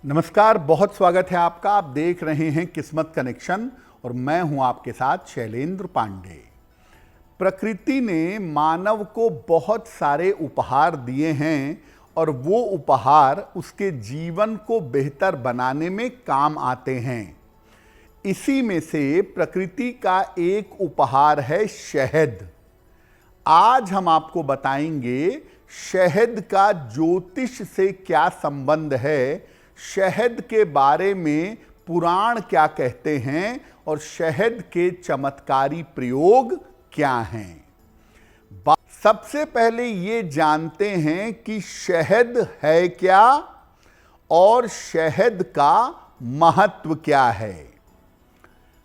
नमस्कार, बहुत स्वागत है आपका। आप देख रहे हैं किस्मत कनेक्शन और मैं हूं आपके साथ शैलेंद्र पांडे। प्रकृति ने मानव को बहुत सारे उपहार दिए हैं और वो उपहार उसके जीवन को बेहतर बनाने में काम आते हैं। इसी में से प्रकृति का एक उपहार है शहद। आज हम आपको बताएंगे शहद का ज्योतिष से क्या संबंध है, शहद के बारे में पुराण क्या कहते हैं और शहद के चमत्कारी प्रयोग क्या हैं। सबसे पहले ये जानते हैं कि शहद है क्या और शहद का महत्व क्या है।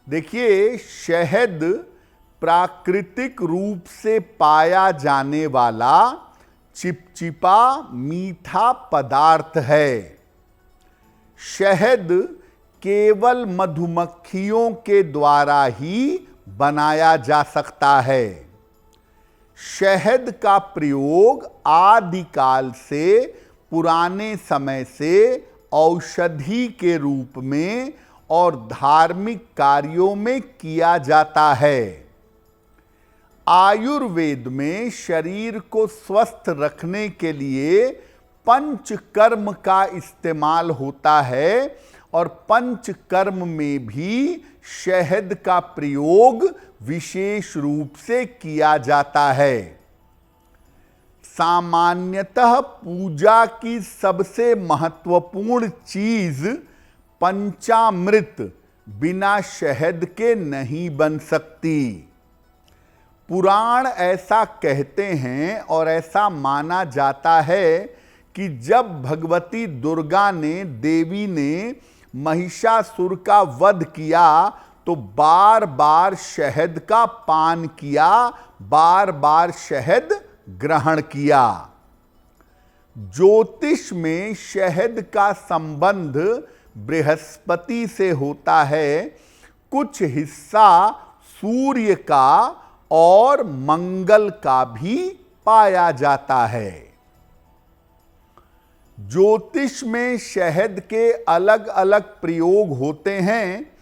देखिए, शहद प्राकृतिक रूप से पाया जाने वाला चिपचिपा मीठा पदार्थ है। शहद केवल मधुमक्खियों के द्वारा ही बनाया जा सकता है। शहद का प्रयोग आदिकाल से, पुराने समय से औषधि के रूप में और धार्मिक कार्यों में किया जाता है। आयुर्वेद में शरीर को स्वस्थ रखने के लिए पंचकर्म का इस्तेमाल होता है और पंचकर्म में भी शहद का प्रयोग विशेष रूप से किया जाता है। सामान्यतः पूजा की सबसे महत्वपूर्ण चीज पंचामृत बिना शहद के नहीं बन सकती। पुराण ऐसा कहते हैं और ऐसा माना जाता है कि जब भगवती दुर्गा ने, देवी ने महिषासुर का वध किया तो बार बार शहद का पान किया, बार बार शहद ग्रहण किया। ज्योतिष में शहद का संबंध बृहस्पति से होता है, कुछ हिस्सा सूर्य का और मंगल का भी पाया जाता है। ज्योतिष में शहद के अलग अलग प्रयोग होते हैं,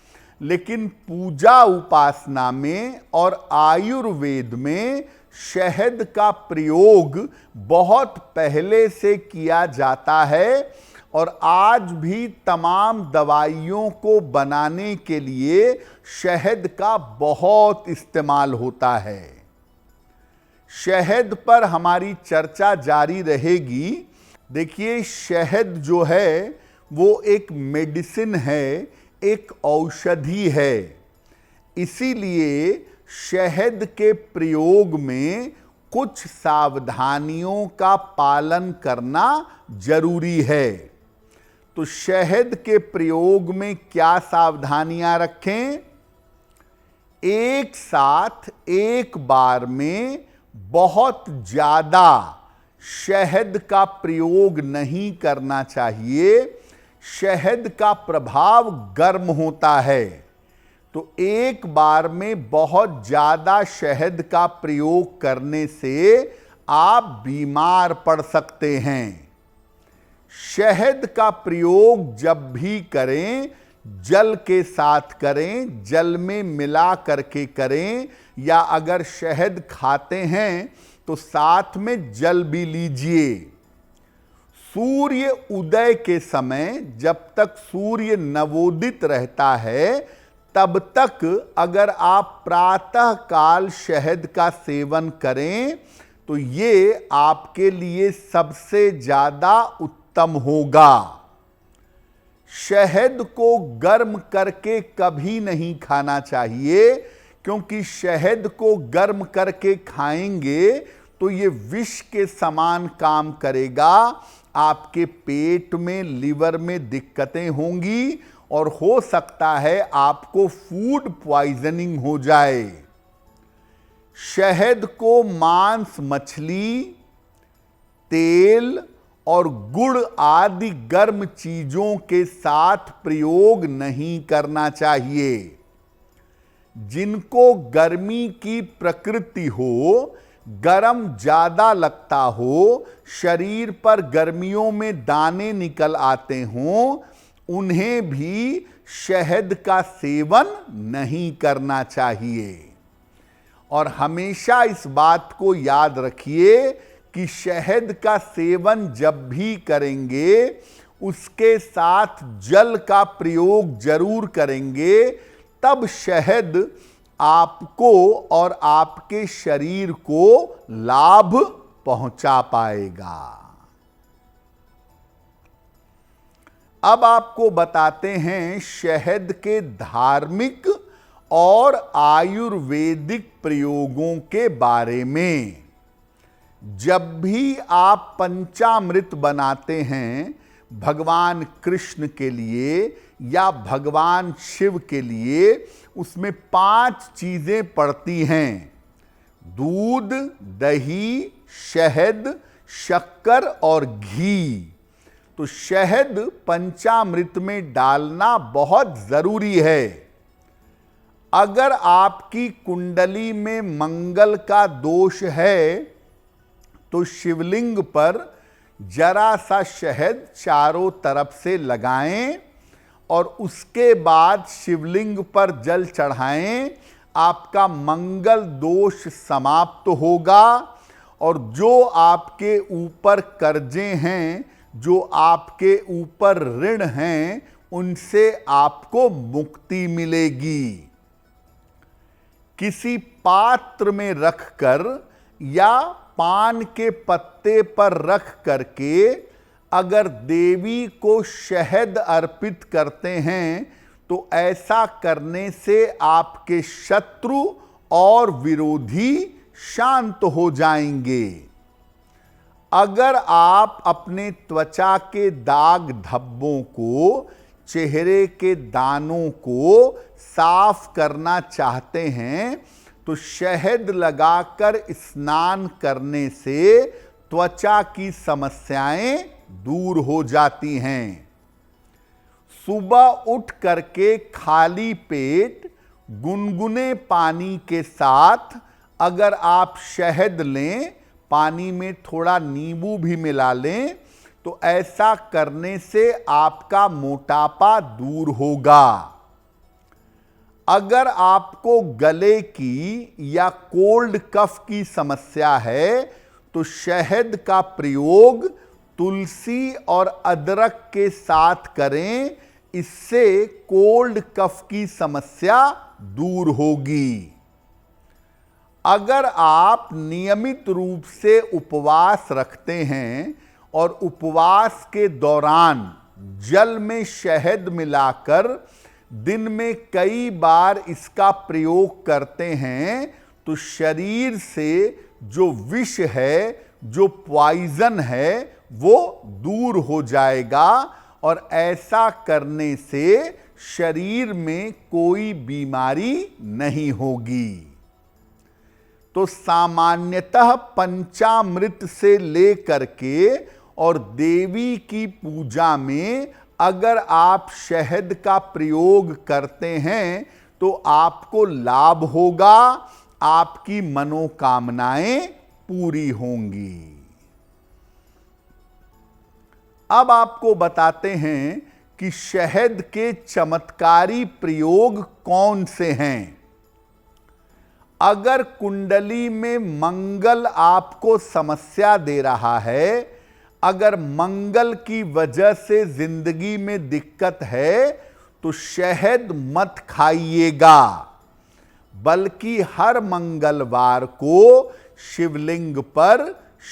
लेकिन पूजा उपासना में और आयुर्वेद में शहद का प्रयोग बहुत पहले से किया जाता है और आज भी तमाम दवाइयों को बनाने के लिए शहद का बहुत इस्तेमाल होता है। शहद पर हमारी चर्चा जारी रहेगी। देखिए, शहद जो है वो एक मेडिसिन है, एक औषधि है। इसीलिए शहद के प्रयोग में कुछ सावधानियों का पालन करना जरूरी है। तो शहद के प्रयोग में क्या सावधानियां रखें? एक साथ एक बार में बहुत ज्यादा शहद का प्रयोग नहीं करना चाहिए। शहद का प्रभाव गर्म होता है, तो एक बार में बहुत ज्यादा शहद का प्रयोग करने से आप बीमार पड़ सकते हैं। शहद का प्रयोग जब भी करें, जल के साथ करें, जल में मिला करके करें, या अगर शहद खाते हैं तो साथ में जल भी लीजिए। सूर्य उदय के समय, जब तक सूर्य नवोदित रहता है, तब तक अगर आप प्रातः काल शहद का सेवन करें तो ये आपके लिए सबसे ज्यादा उत्तम होगा। शहद को गर्म करके कभी नहीं खाना चाहिए, क्योंकि शहद को गर्म करके खाएंगे तो ये विष के समान काम करेगा। आपके पेट में, लिवर में दिक्कतें होंगी और हो सकता है आपको फूड पॉइजनिंग हो जाए। शहद को मांस, मछली, तेल और गुड़ आदि गर्म चीजों के साथ प्रयोग नहीं करना चाहिए। जिनको गर्मी की प्रकृति हो, गरम ज्यादा लगता हो, शरीर पर गर्मियों में दाने निकल आते हों, उन्हें भी शहद का सेवन नहीं करना चाहिए। और हमेशा इस बात को याद रखिए कि शहद का सेवन जब भी करेंगे उसके साथ जल का प्रयोग जरूर करेंगे, तब शहद आपको और आपके शरीर को लाभ पहुंचा पाएगा। अब आपको बताते हैं शहद के धार्मिक और आयुर्वेदिक प्रयोगों के बारे में। जब भी आप पंचामृत बनाते हैं भगवान कृष्ण के लिए या भगवान शिव के लिए, उसमें 5 चीजें पड़ती हैं: दूध, दही, शहद, शक्कर और घी। तो शहद पंचामृत में डालना बहुत जरूरी है। अगर आपकी कुंडली में मंगल का दोष है तो शिवलिंग पर जरा सा शहद चारों तरफ से लगाएं और उसके बाद शिवलिंग पर जल चढ़ाएं। आपका मंगल दोष समाप्त होगा और जो आपके ऊपर कर्जे हैं, जो आपके ऊपर ऋण हैं, उनसे आपको मुक्ति मिलेगी। किसी पात्र में रखकर या पान के पत्ते पर रख करके अगर देवी को शहद अर्पित करते हैं तो ऐसा करने से आपके शत्रु और विरोधी शांत हो जाएंगे। अगर आप अपने त्वचा के दाग धब्बों को, चेहरे के दानों को साफ करना चाहते हैं तो शहद लगाकर स्नान करने से त्वचा की समस्याएं दूर हो जाती हैं। सुबह उठ करके खाली पेट गुनगुने पानी के साथ अगर आप शहद लें, पानी में थोड़ा नींबू भी मिला लें, तो ऐसा करने से आपका मोटापा दूर होगा। अगर आपको गले की या कोल्ड कफ की समस्या है तो शहद का प्रयोग तुलसी और अदरक के साथ करें, इससे कोल्ड कफ की समस्या दूर होगी। अगर आप नियमित रूप से उपवास रखते हैं और उपवास के दौरान जल में शहद मिलाकर दिन में कई बार इसका प्रयोग करते हैं तो शरीर से जो विष है, जो पॉइजन है, वो दूर हो जाएगा और ऐसा करने से शरीर में कोई बीमारी नहीं होगी। तो सामान्यतः पंचामृत से लेकर के और देवी की पूजा में अगर आप शहद का प्रयोग करते हैं तो आपको लाभ होगा, आपकी मनोकामनाएं पूरी होंगी। अब आपको बताते हैं कि शहद के चमत्कारी प्रयोग कौन से हैं। अगर कुंडली में मंगल आपको समस्या दे रहा है, अगर मंगल की वजह से जिंदगी में दिक्कत है तो शहद मत खाइएगा, बल्कि हर मंगलवार को शिवलिंग पर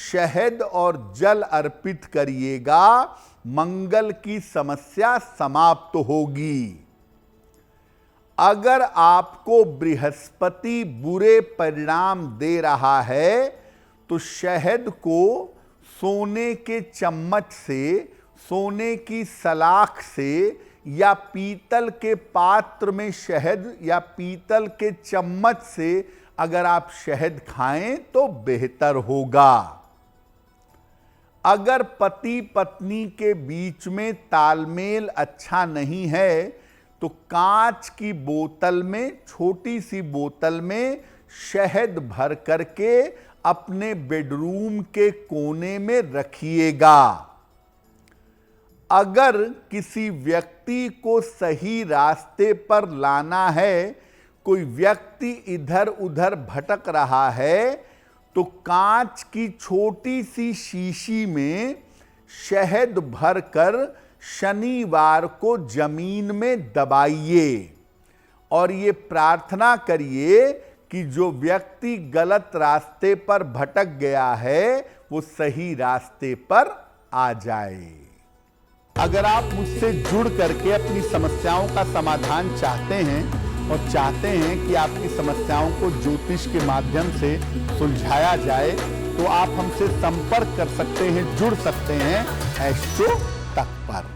शहद और जल अर्पित करिएगा। मंगल की समस्या समाप्त होगी। अगर आपको बृहस्पति बुरे परिणाम दे रहा है तो शहद को सोने के चम्मच से, सोने की सलाख से या पीतल के पात्र में शहद या पीतल के चम्मच से अगर आप शहद खाएं तो बेहतर होगा। अगर पति पत्नी के बीच में तालमेल अच्छा नहीं है तो कांच की बोतल में, छोटी सी बोतल में शहद भर करके अपने बेडरूम के कोने में रखिएगा। अगर किसी व्यक्ति को सही रास्ते पर लाना है, कोई व्यक्ति इधर उधर भटक रहा है, तो कांच की छोटी सी शीशी में शहद भरकर शनिवार को जमीन में दबाइए और ये प्रार्थना करिए कि जो व्यक्ति गलत रास्ते पर भटक गया है वो सही रास्ते पर आ जाए। अगर आप मुझसे जुड़ करके अपनी समस्याओं का समाधान चाहते हैं और चाहते हैं कि आपकी समस्याओं को ज्योतिष के माध्यम से सुलझाया जाए, तो आप हमसे संपर्क कर सकते हैं, जुड़ सकते हैं एस्ट्रो तक पर।